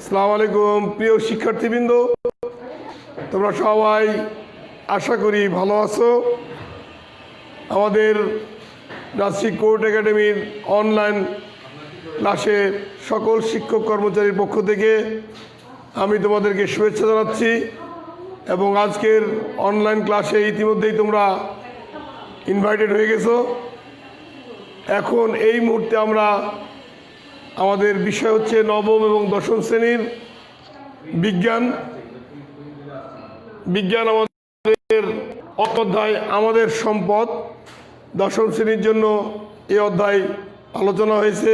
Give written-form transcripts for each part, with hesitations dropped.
আসসালামু আলাইকুম প্রিয় শিক্ষার্থীবৃন্দ, তোমরা সবাই আশা করি ভালো আছো। আমাদের রাজশাহী কোর্ট একাডেমির অনলাইন ক্লাসে সকল শিক্ষক কর্মচারীর পক্ষ থেকে আমি তোমাদেরকে শুভেচ্ছা জানাচ্ছি এবং আজকের অনলাইন ক্লাসে ইতিমধ্যেই তোমরা ইনভাইটেড হয়ে গেছো। এখন এই মুহূর্তে আমাদের বিষয় হচ্ছে নবম এবং দশম শ্রেণীর বিজ্ঞান আমাদের অধ্যায় আমাদের সম্পদ। দশম শ্রেণীর জন্য এই অধ্যায় আলোচনা হয়েছে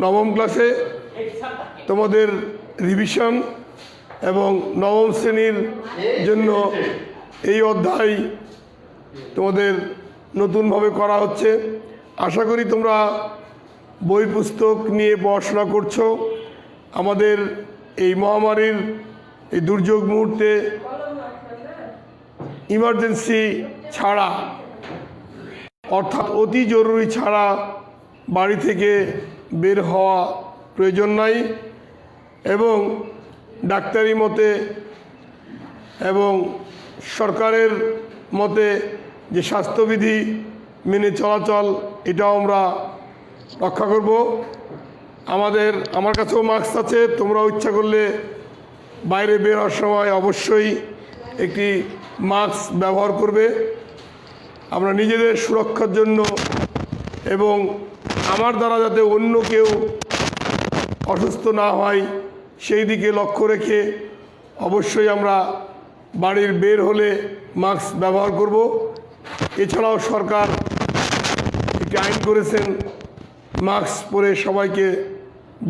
নবম ক্লাসে। তোমাদের রিভিশন এবং নবম শ্রেণীর জন্য এই অধ্যায় তোমাদের নতুনভাবে করা হচ্ছে। আশা করি তোমরা বই পুস্তক নিয়ে পড়াশোনা করছো। আমাদের এই মহামারীর এই দুর্যোগ মুহূর্তে ইমার্জেন্সি ছাড়া, অর্থাৎ অতি জরুরি ছাড়া বাড়ি থেকে বের হওয়া প্রয়োজন নাই এবং ডাক্তারি মতে এবং সরকারের মতে যে স্বাস্থ্যবিধি মেনে চলাচল, এটাও আমরা রক্ষা করব। আমার কাছেও মাস্ক আছে, তোমরাও ইচ্ছা করলে বাইরে বের হওয়ার সময় অবশ্যই একটি মাস্ক ব্যবহার করবে। আমরা নিজেদের সুরক্ষার জন্য এবং আমার দ্বারা যাতে অন্য কেউ অসুস্থ না হয় সেই দিকে লক্ষ্য রেখে অবশ্যই আমরা বাড়ির বের হলে মাস্ক ব্যবহার করব। এছাড়াও সরকার একটি আইন করেছেন, মাস্ক পরে সবাইকে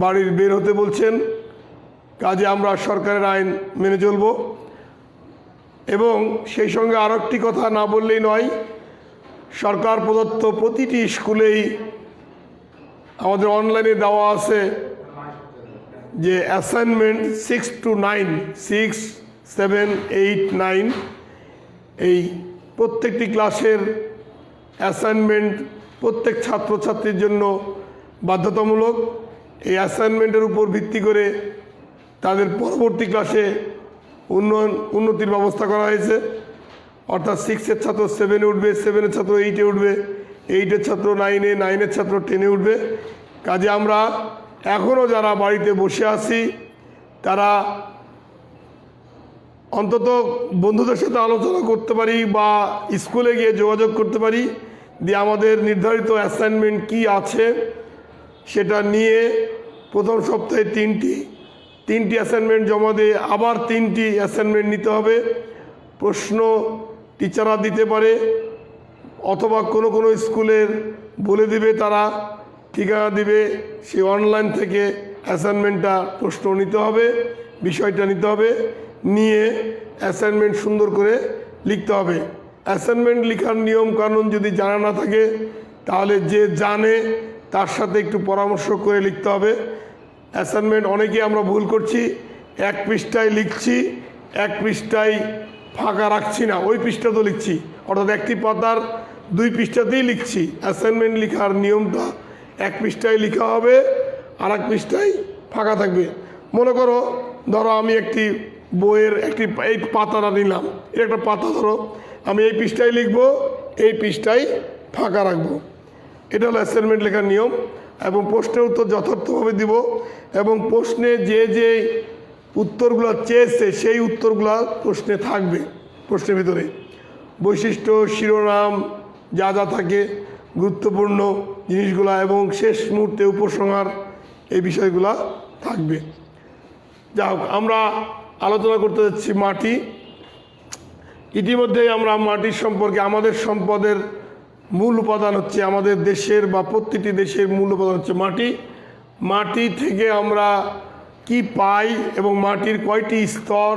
বাড়ির বের হতে বলছেন। কাজে আমরা সরকারের আইন মেনে চলব। এবং সেই সঙ্গে আরও একটি কথা না বললেই নয়, সরকার প্রদত্ত প্রতিটি স্কুলেই আমাদের অনলাইনে দেওয়া আছে যে অ্যাসাইনমেন্ট 6 to 9, 6, 7, 8, 9 এই প্রত্যেকটি ক্লাসের অ্যাসাইনমেন্ট প্রত্যেক ছাত্রছাত্রীর জন্য বাধ্যতামূলক। এই অ্যাসাইনমেন্টের উপর ভিত্তি করে তাদের পরবর্তী ক্লাসে উন্নতির ব্যবস্থা করা হয়েছে। অর্থাৎ 6-এর ছাত্র 7-এ উঠবে, 7-এর ছাত্র 8-এ উঠবে, 8-এর ছাত্র 9-এ, 9-এর ছাত্র 10-এ উঠবে। কাজে আমরা এখনও যারা বাড়িতে বসে আছি তারা অন্তত বন্ধুদের সাথে আলোচনা করতে পারি বা স্কুলে গিয়ে যোগাযোগ করতে পারি, দিয়ে আমাদের নির্ধারিত অ্যাসাইনমেন্ট কি আছে সেটা নিয়ে প্রথম সপ্তাহে তিনটি অ্যাসাইনমেন্ট জমা দিয়ে আবার 3টি অ্যাসাইনমেন্ট নিতে হবে। প্রশ্ন টিচাররা দিতে পারে অথবা কোনো স্কুলের বলে দিবে, তারা ঠিকানা দিবে, সেই অনলাইন থেকে অ্যাসাইনমেন্টটা প্রশ্ন নিতে হবে, বিষয়টা নিতে হবে, নিয়ে অ্যাসাইনমেন্ট সুন্দর করে লিখতে হবে। অ্যাসাইনমেন্ট লেখার নিয়ম কানুন যদি জানা না থাকে তাহলে যে জানে তার সাথে একটু পরামর্শ করে লিখতে হবে। অ্যাসাইনমেন্ট অনেকে আমরা ভুল করছি, 1 পৃষ্ঠায় লিখছি, 1 পৃষ্ঠায় ফাঁকা রাখছি না, ওই পৃষ্ঠা তো লিখছি, অর্থাৎ একটি পাতার 2 পৃষ্ঠাতেই লিখছি। অ্যাসাইনমেন্ট লেখার নিয়মটা 1 পৃষ্ঠায় লেখা হবে আর 1 পৃষ্ঠায় ফাঁকা থাকবে। মনে করো, ধরো আমি একটি বইয়ের এই পাতাটা নিলাম, এর একটা পাতা ধরো, আমি এই পৃষ্ঠায় লিখবো, এই পৃষ্ঠায় ফাঁকা রাখবো। এটা হলো অ্যাসাইনমেন্ট লেখার নিয়ম। এবং প্রশ্নের উত্তর যথার্থভাবে দিব এবং প্রশ্নে যে উত্তরগুলো চেয়েছে সেই উত্তরগুলো প্রশ্নে থাকবে। প্রশ্নের ভিতরে বৈশিষ্ট্য, শিরোনাম যা থাকে গুরুত্বপূর্ণ জিনিসগুলো এবং শেষ মুহূর্তে উপসংহার, এই বিষয়গুলো থাকবে। যা হোক, আমরা আলোচনা করতে যাচ্ছি মাটি। ইতিমধ্যেই আমরা মাটির সম্পর্কে, আমাদের সম্পদের মূল উপাদান হচ্ছে, আমাদের দেশের বা প্রতিটি দেশের মূল উপাদান হচ্ছে মাটি। মাটি থেকে আমরা কি পাই এবং মাটির কয়টি স্তর,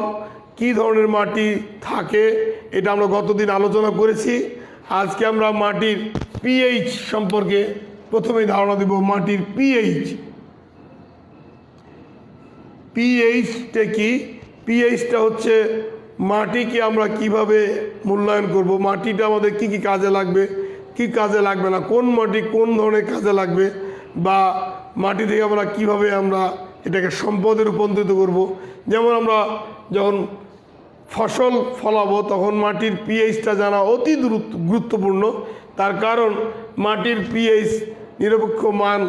কি ধরনের মাটি থাকে, এটা আমরা গতদিন আলোচনা করেছি। আজকে আমরা মাটির পিএইচ সম্পর্কে প্রথমেই ধারণা দেব। মাটির পিএইচটা কি? পিএইচটা হচ্ছে মাটিকে আমরা কিভাবে মূল্যায়ন করব, মাটিটা আমাদের কি কাজে লাগবে, কি কাজে লাগবে না, কোন মাটি কোন ধরনের কাজে লাগবে, বা মাটি থেকে আমরা কিভাবে এটাকে সম্পদে রূপান্তরিত করব। যেমন আমরা যখন ফসল ফলাবো তখন মাটির পিএইচটা জানা অতি গুরুত্বপূর্ণ। তার কারণ মাটির পিএইচ নিরপেক্ষ মান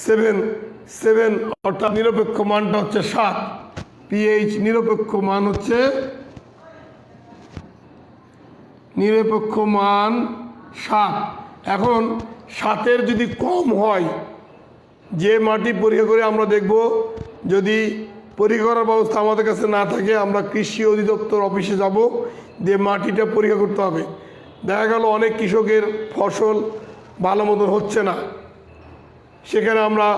7 অর্থাৎ নিরপেক্ষ মানটা হচ্ছে 7। পিএইচ নিরপেক্ষ মান হচ্ছে নিরপেক্ষ মান 7। এখন 7-এর যদি কম হয়, যে মাটি পরীক্ষা করে আমরা দেখব, যদি পরীক্ষা করার ব্যবস্থা আমাদের কাছে না থাকে আমরা কৃষি অধিদপ্তর অফিসে যাব, দিয়ে মাটিটা পরীক্ষা করতে হবে। দেখা গেল অনেক কৃষকের ফসল ভালো মতন হচ্ছে না, সেখানে আমরা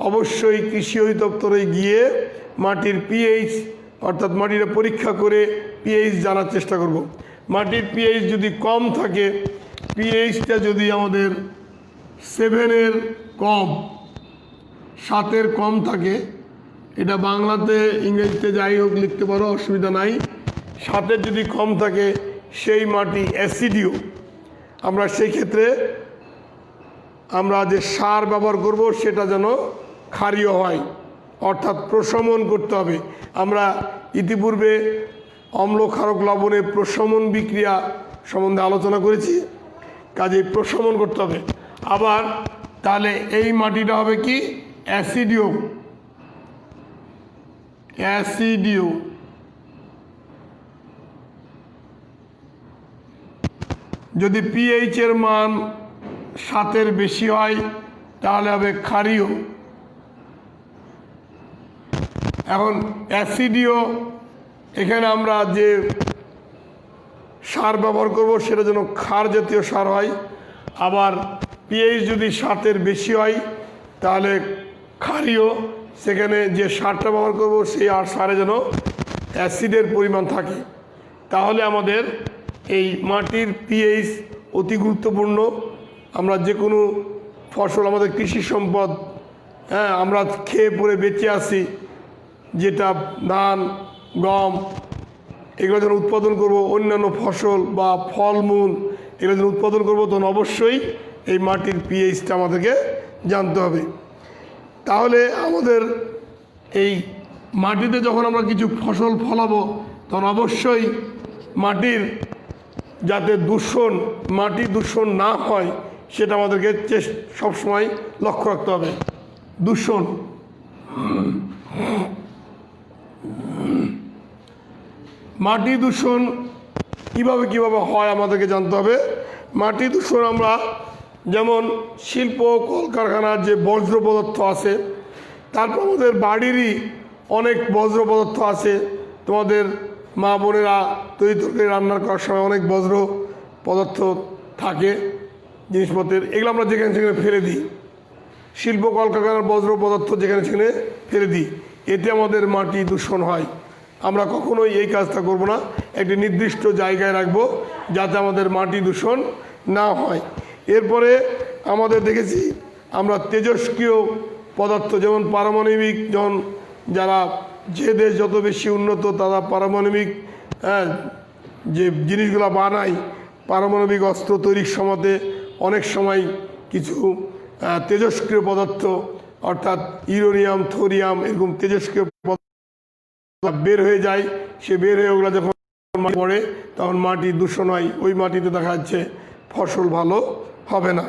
অবশ্যই কৃষি অধিদপ্তরে গিয়ে মাটির পিএইচ অর্থাৎ মাটিটা পরীক্ষা করে পিএইচ জানার চেষ্টা করব। মাটির পিএইচ যদি কম থাকে, পিএইচটা যদি আমাদের 7-এর কম 7-এর কম থাকে, এটা বাংলাতে ইংরেজিতে যাই হোক লিখতে পারো, অসুবিধা নাই। 7-এর যদি কম থাকে সেই মাটি অ্যাসিডিও। আমরা সেই ক্ষেত্রে আমরা যে সার ব্যবহার করব সেটা যেন ক্ষারীয় হয়, অর্থাৎ প্রশমন করতে হবে। আমরা ইতিপূর্বে অম্ল ক্ষারক লবণের প্রশমন বিক্রিয়া সম্বন্ধে আলোচনা করেছি, কাজে প্রশমন করতে হবে। আবার তাহলে এই মাটিটা হবে কি অ্যাসিডিও। যদি পিএইচের মান 7-এর বেশি হয় তাহলে হবে ক্ষারীয়। এখন অ্যাসিডিও, এখানে আমরা যে সার ব্যবহার করব সেটা যেন ক্ষার জাতীয় সার হয়। আবার পিএইচ যদি 7-এর বেশি হয় তাহলে ক্ষারীয়, সেখানে যে সারটা ব্যবহার করব সেই সারে যেন অ্যাসিডের পরিমাণ থাকে। তাহলে আমাদের এই মাটির পিএইচ অতি গুরুত্বপূর্ণ। আমরা যে কোনো ফসল, আমাদের কৃষি সম্পদ, আমরা খেয়ে পরে বেঁচে আসি, যেটা ধান, গম, এগুলো যখন উৎপাদন করব, অন্যান্য ফসল বা ফলমূল এগুলো যখন উৎপাদন করব, তখন অবশ্যই এই মাটির পিএইচটা আমাদেরকে জানতে হবে। তাহলে আমাদের এই মাটিতে যখন আমরা কিছু ফসল ফলাবো তখন অবশ্যই মাটির যাতে মাটি দূষণ না হয় সেটা আমাদেরকে সবসময় লক্ষ্য রাখতে হবে। দূষণ, মাটি দূষণ কিভাবে হয় আমাদেরকে জানতে হবে। মাটি দূষণ আমরা যেমন শিল্প কলকারখানার যে বজ্র পদার্থ আছে, তারপর আমাদের বাড়িরই অনেক বজ্র পদার্থ আছে। তোমাদের মা বোনেরা তরকারি রান্না করার সময় অনেক বজ্র পদার্থ থাকে জিনিসপত্রের, এগুলো আমরা যেখানে সেখানে ফেলে দিই। শিল্প কলকারখানার বজ্র পদার্থ যেখানে সেখানে ফেলে দিই, এতে আমাদের মাটি দূষণ হয়। আমরা কখনোই এই কাজটা করব না, একটি নির্দিষ্ট জায়গায় রাখবো যাতে আমাদের মাটি দূষণ না হয়। এরপরে আমাদের দেখেছি আমরা তেজস্ক্রিয় পদার্থ, যেমন পারমাণবিক, যখন যে দেশ যত বেশি উন্নত তারা পারমাণবিক যে জিনিসগুলো বানায়, পারমাণবিক অস্ত্র তৈরির সময়তে অনেক সময় কিছু তেজস্ক্রিয় পদার্থ অর্থাৎ ইউরেনিয়াম, থোরিয়াম এরকম তেজস্ক্রিয় পদার্থ বের হয়ে যায়। সে বের হয়ে ওগুলো যখন পড়ে তখন মাটি দূষণ হয়, ওই মাটিতে দেখা যাচ্ছে ফসল ভালো হবে না।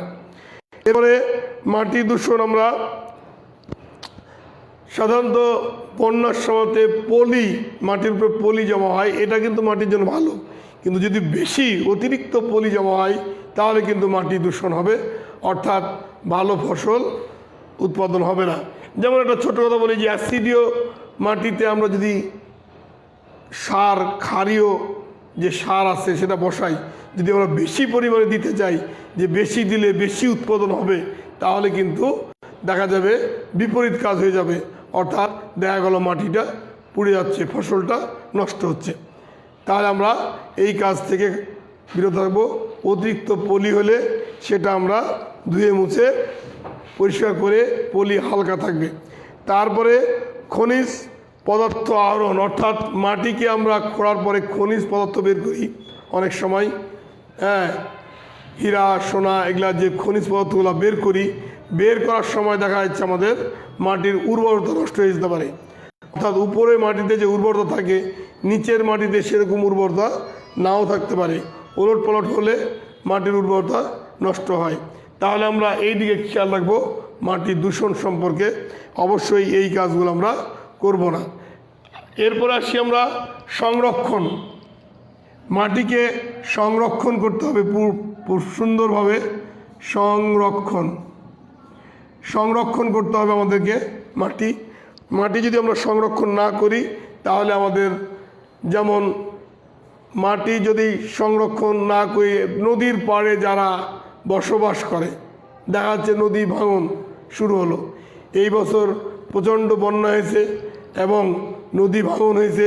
এরপরে মাটি দূষণ আমরা সাধারণত বন্যার সময়তে মাটির উপরে পলি জমা হয়, এটা কিন্তু মাটির জন্য ভালো। কিন্তু যদি বেশি অতিরিক্ত পলি জমা হয় তাহলে কিন্তু মাটি দূষণ হবে, অর্থাৎ ভালো ফসল উৎপাদন হবে না। যেমন একটা ছোট কথা বলি, যে অ্যাসিডীয় মাটিতে আমরা যদি সার, ক্ষারীয় যে সার আছে সেটা বসাই, যদি আমরা বেশি পরিমাণে দিতে চাই, যে বেশি দিলে বেশি উৎপাদন হবে, তাহলে কিন্তু দেখা যাবে বিপরীত কাজ হয়ে যাবে, অর্থাৎ দেখা গেল মাটিটা পুড়ে যাচ্ছে, ফসলটা নষ্ট হচ্ছে। তাহলে আমরা এই কাজ থেকে বিরত থাকবো। অতিরিক্ত পলি হলে সেটা আমরা ধুয়ে মুছে পরিষ্কার করে, পলি হালকা থাকবে। তারপরে খনিজ পদার্থ আহরণ, অর্থাৎ মাটিকে আমরা খোঁড়ার পরে খনিজ পদার্থ বের করি অনেক সময়, হীরা, সোনা, এগুলা যে খনিজ পদার্থগুলো বের করি, বের করার সময় দেখা যাচ্ছে আমাদের মাটির উর্বরতা নষ্ট হয়ে যেতে পারে। অর্থাৎ উপরে মাটিতে যে উর্বরতা থাকে নিচের মাটিতে সেরকম উর্বরতা নাও থাকতে পারে, ওলট পালট হলে মাটির উর্বরতা নষ্ট হয়। তাহলে আমরা এই দিকে খেয়াল রাখবো, মাটির দূষণ সম্পর্কে অবশ্যই এই কাজগুলো আমরা করব না। এরপর আসি আমরা সংরক্ষণ। মাটিকে সংরক্ষণ করতে হবে সুন্দরভাবে। সংরক্ষণ করতে হবে আমাদেরকে মাটি যদি আমরা সংরক্ষণ না করি তাহলে আমাদের, যেমন মাটি যদি সংরক্ষণ না করে নদীর পাড়ে যারা বসবাস করে, দেখা যাচ্ছে নদী ভাঙন শুরু হলো, এই বছর প্রচণ্ড বন্যা হয়েছে এবং নদী ভাঙন হয়েছে,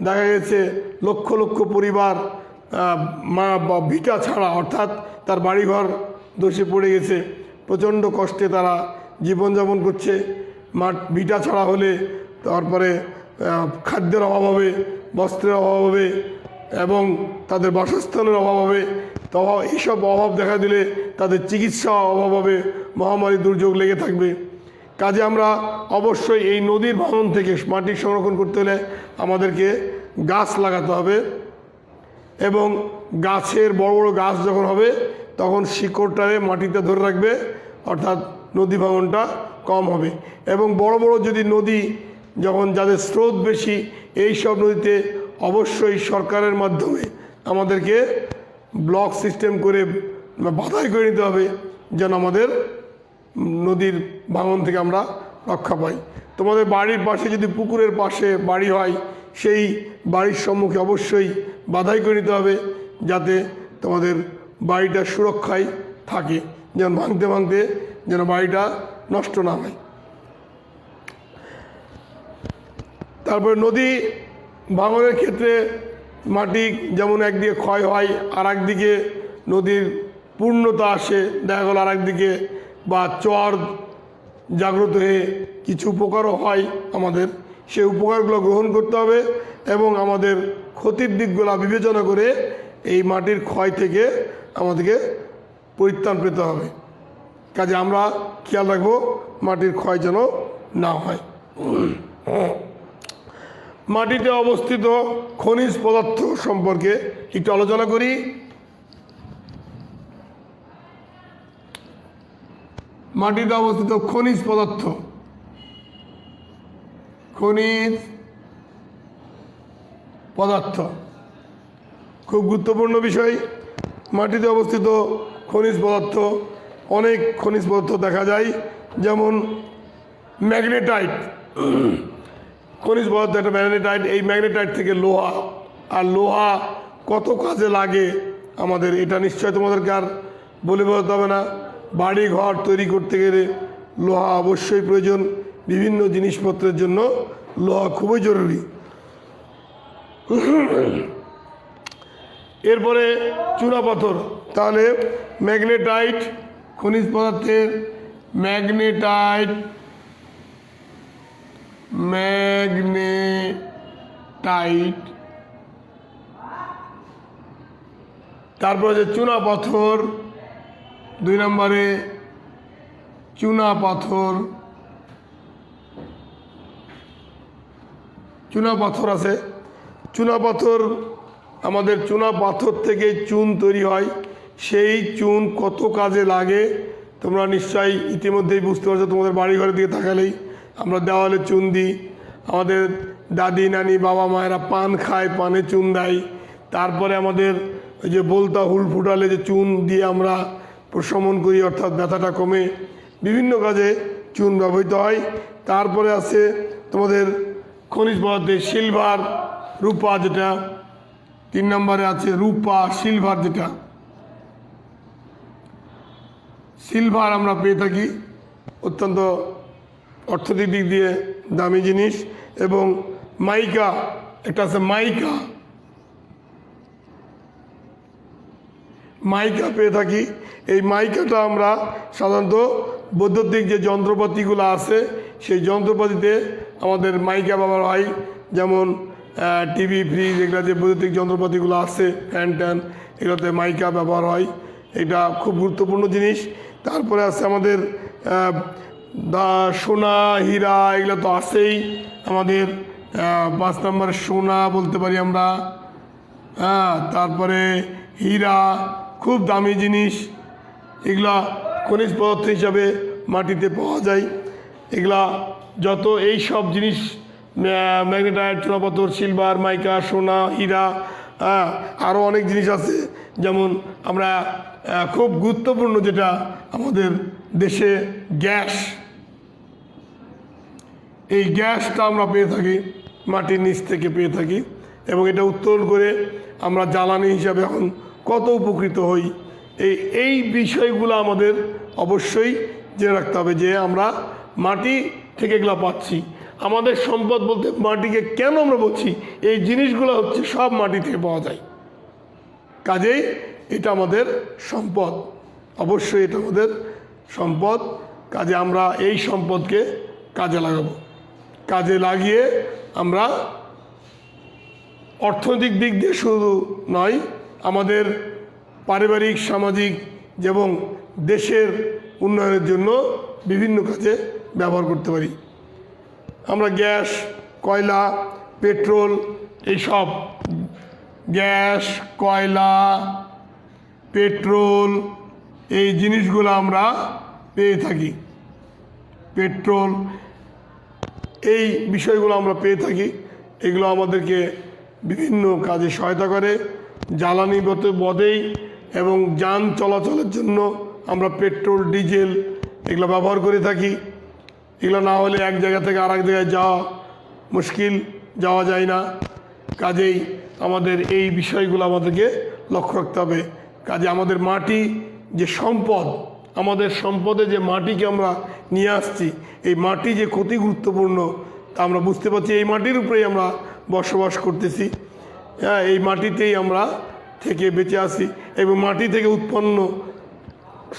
দেখা গেছে লক্ষ লক্ষ পরিবার ভিটা ছাড়া, অর্থাৎ তার বাড়িঘর ধসে পড়ে গেছে, প্রচণ্ড কষ্টে তারা জীবনযাপন করছে। ভিটা ছাড়া হলে তারপরে খাদ্যের অভাব হবে, বস্ত্রের অভাব হবে এবং তাদের বাসস্থানের অভাব হবে। তো এইসব অভাব দেখা দিলে তাদের চিকিৎসা অভাব হবে, মহামারী দুর্যোগ লেগে থাকবে। কাজে আমরা অবশ্যই এই নদীর ভাঙন থেকে মাটি সংরক্ষণ করতে হলে আমাদেরকে গাছ লাগাতে হবে এবং গাছের বড় বড় গাছ যখন হবে তখন শিকড়টারে মাটিতে ধরে রাখবে, অর্থাৎ নদী ভাঙনটা কম হবে। এবং বড় বড় যদি নদী, যখন যাদের স্রোত বেশি, এই সব নদীতে অবশ্যই সরকারের মাধ্যমে আমাদেরকে ব্লক সিস্টেম করে বাধাই করে নিতে হবে, যেন আমাদের নদীর ভাঙন থেকে আমরা রক্ষা পাই। তোমাদের বাড়ির পাশে যদি পুকুরের পাশে বাড়ি হয়, সেই বাড়ির সম্মুখে অবশ্যই বাধাই করে নিতে হবে, যাতে তোমাদের বাড়িটা সুরক্ষায় থাকে, যেন ভাঙতে ভাঙতে যেন বাড়িটা নষ্ট না হয়। তারপরে নদী ভাঙনের ক্ষেত্রে মাটি যেমন একদিকে ক্ষয় হয়, আর একদিকে নদীর পূর্ণতা আসে, দেখা গেল আর একদিকে বা চর জাগ্রত হয়ে কিছু উপকারও হয় আমাদের, সেই উপকারগুলো গ্রহণ করতে হবে এবং আমাদের ক্ষতির দিকগুলো বিবেচনা করে এই মাটির ক্ষয় থেকে আমাদেরকে পরিত্রাণ পেতে হবে। কাজে আমরা খেয়াল রাখবো মাটির ক্ষয় যেন না হয়। মাটিতে অবস্থিত খনিজ পদার্থ সম্পর্কে একটু আলোচনা করি। মাটিতে অবস্থিত খনিজ পদার্থ, খুব গুরুত্বপূর্ণ বিষয়। মাটিতে অবস্থিত খনিজ পদার্থ, অনেক খনিজ পদার্থ দেখা যায়, যেমন ম্যাগনেটাইট খনিজ পদার্থ, একটা ম্যাগনেটাইট। এই ম্যাগনেটাইট থেকে লোহা, আর লোহা কত কাজে লাগে আমাদের, এটা নিশ্চয় তোমাদেরকে আর বলে বোঝাতে হবে না। বাড়ি ঘর তৈরি করতে গেলে লোহা অবশ্যই প্রয়োজন, বিভিন্ন জিনিসপত্রের জন্য লোহা খুবই জরুরি। এরপরে চুনাপাথর। তাহলে ম্যাগনেটাইট খনিজ পদার্থের ম্যাগনেটাইট তারপরে যে চুনাপাথর, 2 নম্বরে চুনাপাথর আছে। চুনাপাথর, আমাদের চুনাপাথর থেকে চুন তৈরি হয়, সেই চুন কত কাজে লাগে তোমরা নিশ্চয়ই ইতিমধ্যেই বুঝতে পারছো। তোমাদের বাড়িঘরের দিকে তাকালেই আমরা দেওয়ালে চুন দিই, আমাদের দাদি নানি বাবা মায়েরা পান খায়, পানে চুন দেয়। তারপরে আমাদের ওই যে বলতা হুল ফুটালে যে চুন দিয়ে আমরা প্রশমন করি, অর্থাৎ ব্যথাটা কমে, বিভিন্ন কাজে চুন ব্যবহৃত হয়। তারপরে আছে তোমাদের খনিজ পদার্থে সিলভার, রূপা, যেটা 3 নম্বরে আছে রূপা, সিলভার। যেটা সিলভার আমরা পেয়ে থাকি, অত্যন্ত অর্থনৈতিক দিক দিয়ে দামি জিনিস। এবং মাইকা, একটা আছে মাইকা পেয়ে থাকি। এই মাইকাটা আমরা সাধারণত বৈদ্যুতিক যে যন্ত্রপাতিগুলো আছে সেই যন্ত্রপাতিতে আমাদের মাইকা ব্যবহার হয়, যেমন টিভি, ফ্রিজ, এগুলো যে বৈদ্যুতিক যন্ত্রপাতিগুলো আছে, ফ্যান ট্যান, এগুলোতে মাইকা ব্যবহার হয়। এটা খুব গুরুত্বপূর্ণ জিনিস। তারপরে আছে আমাদের সোনা হীরা এগুলো তো আছেই আমাদের। 5 নম্বরে সোনা বলতে পারি আমরা। তারপরে হীরা খুব দামি জিনিস, এগুলা খনিজ পদার্থ হিসাবে মাটিতে পাওয়া যায়। এগুলা যত এই সব জিনিস ম্যাগনেটাইট, চুনাপাথর, সিলভার, মাইকা, সোনা, হীরা, আরও অনেক জিনিস আছে। যেমন আমরা খুব গুরুত্বপূর্ণ যেটা আমাদের দেশে গ্যাস, এই গ্যাসটা আমরা পেয়ে থাকি মাটির নিচ থেকে পেয়ে থাকি, এবং এটা উত্তোলন করে আমরা জ্বালানি হিসাবে এখন কত উপকৃত হই। এই বিষয়গুলো আমাদের অবশ্যই জেনে রাখতে হবে যে আমরা মাটি থেকে এগুলো পাচ্ছি। আমাদের সম্পদ বলতে মাটিকে কেন আমরা বলছি, এই জিনিসগুলো হচ্ছে সব মাটি থেকে পাওয়া যায়, কাজেই এটা আমাদের সম্পদ, অবশ্যই এটা আমাদের সম্পদ। কাজে আমরা এই সম্পদকে কাজে লাগাবো, কাজে লাগিয়ে আমরা অর্থনৈতিক দিক দিয়ে শুধু নয়, আমাদের পারিবারিক, সামাজিক এবং দেশের উন্নয়নের জন্য বিভিন্ন কাজে ব্যবহার করতে পারি। আমরা গ্যাস, কয়লা, পেট্রোল, এইসব গ্যাস, কয়লা, পেট্রোল এই জিনিসগুলো আমরা পেয়ে থাকি। পেট্রোল এই বিষয়গুলো আমরা পেয়ে থাকি, এগুলো আমাদেরকে বিভিন্ন কাজে সহায়তা করে। জ্বালানি বদেই এবং যান চলাচলের জন্য আমরা পেট্রোল, ডিজেল এগুলো ব্যবহার করে থাকি। এগুলো না হলে এক জায়গা থেকে আর এক জায়গায় যাওয়া মুশকিল, যাওয়া যায় না। কাজেই আমাদের এই বিষয়গুলো আমাদেরকে লক্ষ্য রাখতে হবে। কাজে আমাদের মাটি যে সম্পদ, আমাদের সম্পদে যে মাটিকে আমরা নিয়ে আসছি, এই মাটি যে কত গুরুত্বপূর্ণ তা আমরা বুঝতে পারছি। এই মাটির উপরেই আমরা বসবাস করতেছি, এই মাটিতেই আমরা থেকে বেঁচে আসি, এবং মাটি থেকে উৎপন্ন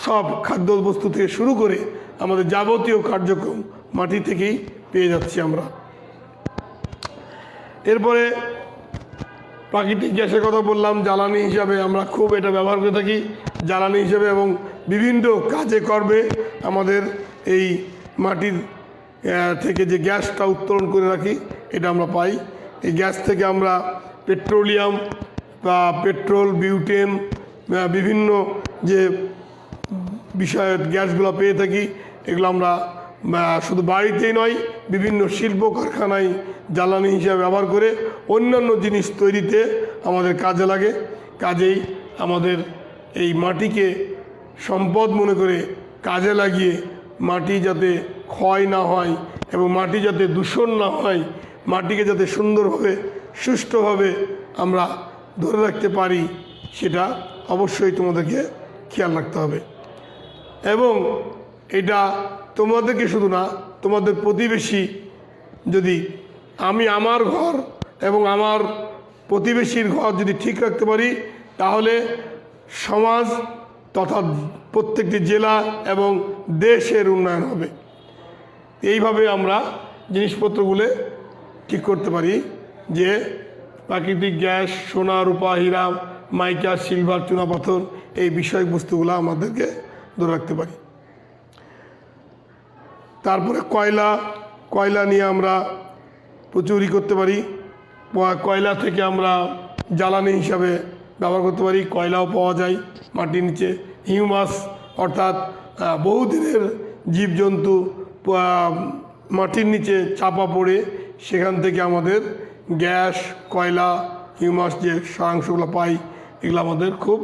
সব খাদ্যবস্তু থেকে শুরু করে আমাদের যাবতীয় কার্যক্রম মাটি থেকেই পেয়ে যাচ্ছি আমরা। এরপরে প্রাকৃতিক গ্যাসের কথা বললাম, জ্বালানি হিসাবে আমরা খুব এটা ব্যবহার করে থাকি জ্বালানি হিসাবে, এবং বিভিন্ন কাজে কর্মে আমাদের এই মাটির থেকে যে গ্যাসটা উত্তোলন করে রাখি এটা আমরা পাই। এই গ্যাস থেকে আমরা পেট্রোলিয়াম বা পেট্রোল, বিউটেন, বিভিন্ন যে বিষয়ের গ্যাসগুলো পেয়ে থাকি, এগুলো আমরা শুধু বাড়িতেই নয়, বিভিন্ন শিল্প কারখানায় জ্বালানি হিসাবে ব্যবহার করে অন্যান্য জিনিস তৈরিতে আমাদের কাজে লাগে। কাজেই আমাদের এই মাটিকে সম্পদ মনে করে কাজে লাগিয়ে মাটি যাতে ক্ষয় না হয় এবং মাটি যাতে দূষণ না হয়, মাটিকে যাতে সুন্দরভাবে, সুষ্ঠুভাবে আমরা ধরে রাখতে পারি, সেটা অবশ্যই তোমাদেরকে খেয়াল রাখতে হবে। এবং এটা তোমাদেরকে শুধু না, তোমাদের প্রতিবেশী, যদি আমি আমার ঘর এবং আমার প্রতিবেশীর ঘর যদি ঠিক রাখতে পারি, তাহলে সমাজ তথা প্রত্যেকটি জেলা এবং দেশের উন্নয়ন হবে। এইভাবে আমরা জিনিসপত্রগুলো ঠিক করতে পারি যে প্রাকৃতিক গ্যাস, সোনা, রূপা, হীরা, মাইকা, সিলভার, চুনাপাথর এই বিষয়বস্তুগুলো আমাদেরকে ধরে রাখতে পারি। তারপরে কয়লা নিয়ে আমরা প্রচুরই করতে পারি। কয়লা থেকে আমরা জ্বালানি হিসাবে ব্যবহার করতে পারি। কয়লাও পাওয়া যায় মাটির নিচে। হিউমাস অর্থাৎ বহুদিনের জীবজন্তু মাটির নিচে চাপা পড়ে সেখান থেকে আমাদের গ্যাস, কয়লা, হিউমাস যে সারাংশগুলো পাই, এগুলো আমাদের খুব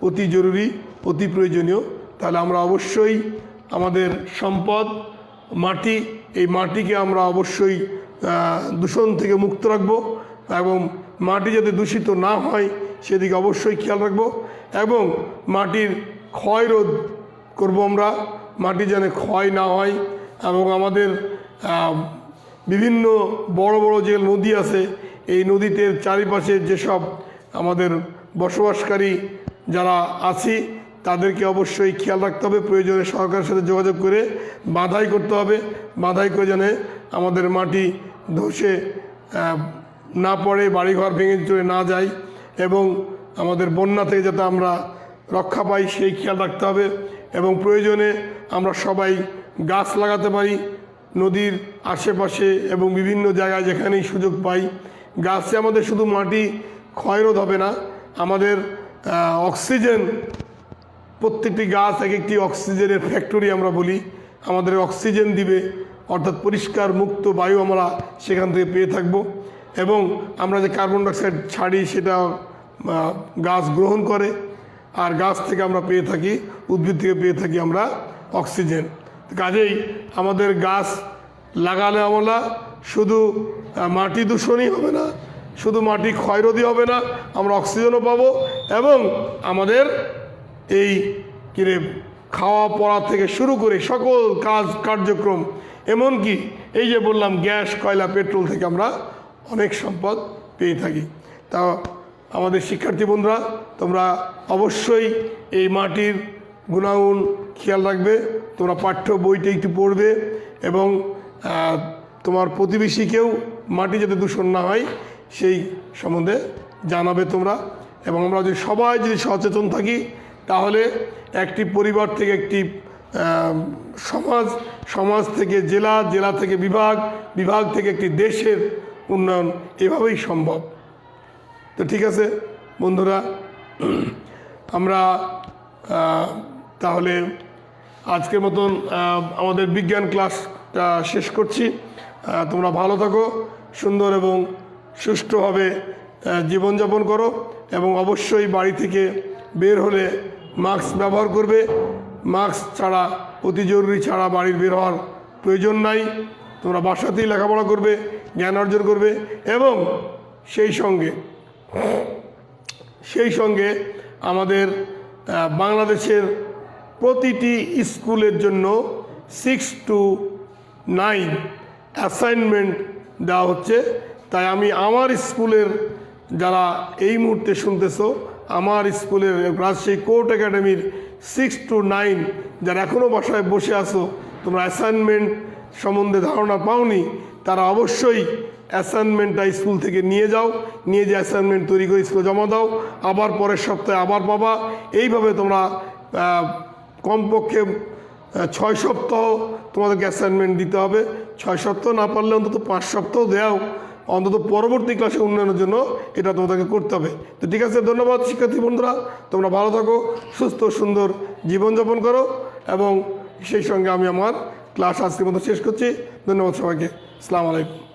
অতি জরুরি, অতি প্রয়োজনীয়। তাহলে আমরা অবশ্যই আমাদের সম্পদ মাটি, এই মাটিকে আমরা অবশ্যই দূষণ থেকে মুক্ত রাখব, এবং মাটি যাতে দূষিত না হয় সেদিকে অবশ্যই খেয়াল রাখব, এবং মাটির ক্ষয় রোধ করব আমরা, মাটি যেন ক্ষয় না হয়। এবং আমাদের বিভিন্ন বড় বড় যে নদী আছে, এই নদীতে চারিপাশে যেসব আমাদের বসবাসকারী যারা আছি তাদেরকে অবশ্যই খেয়াল রাখতে হবে। প্রয়োজনে সরকারের সাথে যোগাযোগ করে বাঁধাই করতে হবে, বাঁধাই করে যেন আমাদের মাটি ধসে না পড়ে, বাড়িঘর ভেঙে চলে না যায়, এবং আমাদের বন্যা থেকে যাতে আমরা রক্ষা পাই সেই খেয়াল রাখতে হবে। এবং প্রয়োজনে আমরা সবাই গাছ লাগাতে পারি নদীর আশেপাশে এবং বিভিন্ন জায়গায় যেখানেই সুযোগ পাই। গাছে আমাদের শুধু মাটি ক্ষয়রোধ হবে না, আমাদের অক্সিজেন, প্রত্যেকটি গাছ এক একটি অক্সিজেনের ফ্যাক্টরি আমরা বলি, আমাদের অক্সিজেন দিবে, অর্থাৎ পরিষ্কার মুক্ত বায়ু আমরা সেখান থেকে পেয়ে থাকব। এবং আমরা যে কার্বন ডাইঅক্সাইড ছাড়ি সেটা গাছ গ্রহণ করে, আর গাছ থেকে আমরা পেয়ে থাকি, উদ্ভিদ থেকে পেয়ে থাকি আমরা অক্সিজেন। কাজেই আমাদের গাছ লাগালে আমরা শুধু মাটি দূষণই হবে না, শুধু মাটি ক্ষয়রোধী হবে না, আমরা অক্সিজেনও পাবো এবং আমাদের এই খাওয়া পড়া থেকে শুরু করে সকল কার্যক্রম, এমনকি এই যে বললাম গ্যাস, কয়লা, পেট্রোল থেকে আমরা অনেক সম্পদ পেয়ে থাকি। তা আমাদের শিক্ষার্থী বন্ধুরা, তোমরা অবশ্যই এই মাটির গুণাগুণ খেয়াল রাখবে, তোমরা পাঠ্য বইটা একটু পড়বে এবং তোমার প্রতিবেশীকেও মাটি যাতে দূষণ না হয় সেই সম্বন্ধে জানাবে তোমরা। এবং আমরা যদি সবাই যদি সচেতন থাকি তাহলে একটি পরিবার থেকে একটি সমাজ, সমাজ থেকে জেলা, জেলা থেকে বিভাগ, বিভাগ থেকে একটি দেশের উন্নয়ন এভাবেই সম্ভব। তো ঠিক আছে বন্ধুরা, আমরা তাহলে আজকের মতন আমাদের বিজ্ঞান ক্লাসটা শেষ করছি। তোমরা ভালো থাকো, সুন্দর এবং সুষ্ঠুভাবে জীবনযাপন করো এবং অবশ্যই বাড়ি থেকে বের হলে মাস্ক ব্যবহার করবে। মাস্ক ছাড়া, অতি জরুরি ছাড়া বাড়ির বের হওয়ার প্রয়োজন নাই। তোমরা বাসাতেই লেখাপড়া করবে, জ্ঞান অর্জন করবে এবং সেই সঙ্গে আমাদের বাংলাদেশের প্রতিটি স্কুলের জন্য 6 to 9 অ্যাসাইনমেন্ট দেওয়া হচ্ছে। তাই আমি আমার স্কুলের, যারা এই মুহূর্তে শুনতেছো, আমার স্কুলের রাজশাহী কোর্ট একাডেমির 6 to 9 যারা এখনও বাসায় বসে আছো, তোমরা অ্যাসাইনমেন্ট সম্বন্ধে ধারণা পাওনি, তারা অবশ্যই অ্যাসাইনমেন্টটা স্কুল থেকে নিয়ে যাও, নিয়ে যে অ্যাসাইনমেন্ট তৈরি করে স্কুলে জমা দাও, আবার পরের সপ্তাহে আবার পাবা। এইভাবে তোমরা কমপক্ষে 6 সপ্তাহ তোমাদেরকে অ্যাসাইনমেন্ট দিতে হবে। 6 সপ্তাহ না পারলে অন্তত 5 সপ্তাহ দেও, অন্তত পরবর্তী ক্লাসে উন্নয়নের জন্য এটা তোমাদেরকে করতে হবে। তো ঠিক আছে, ধন্যবাদ শিক্ষার্থী বন্ধুরা, তোমরা ভালো থাকো, সুস্থ সুন্দর জীবনযাপন করো এবং সেই সঙ্গে আমি আমার ক্লাস আজকের মতো শেষ করছি। ধন্যবাদ সবাইকে। আসসালামু আলাইকুম।